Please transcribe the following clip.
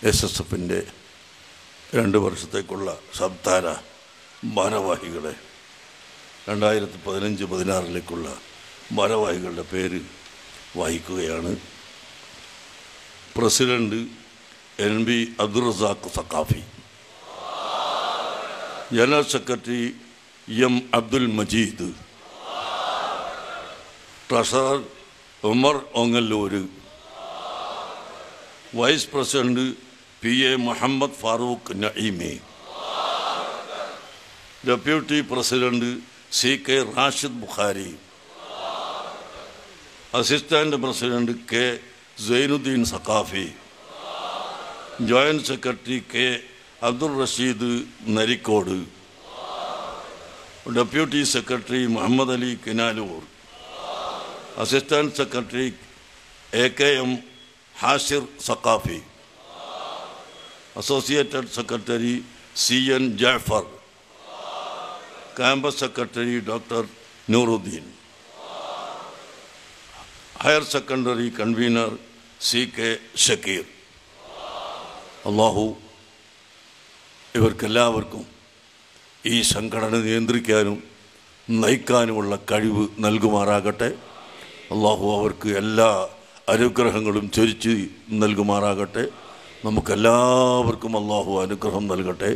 SSFിൻ്റെ 2 വർഷത്തേക്കുള്ള സബ്താര ഭാരവാഹികളെ 2015-16 ഭാരവാഹികളുടെ പേര് വായിക്കുകയാണ്. President NB Abdurazak Saqafi, general secretary M Abdul Majeed, treasurer Umar Ongallur, vice president PA Muhammad Farooq Naeemi, deputy president CK Rashid Bukhari, assistant president K Zainuddin Saqafi, joint secretary K Abdul Rasheed Narikkode, deputy secretary Muhammad Ali Kinalur, assistant secretary AKM Hashir Saqafi, associated secretary CN Jafar, campus secretary doctor Nooruddin, higher secondary convener CK Shakir. Allah ഇവർക്കെല്ലാവർക്കും ഈ സംഘടന നിയന്ത്രിക്കാനും നയിക്കാനുമുള്ള കഴിവ് നൽകുമാറാകട്ടെ. അള്ളാഹു അവർക്ക് എല്ലാ അനുഗ്രഹങ്ങളും ചൊരിച്ച് നൽകുമാറാകട്ടെ. നമുക്കെല്ലാവർക്കും അള്ളാഹു അനുഗ്രഹം നൽകട്ടെ.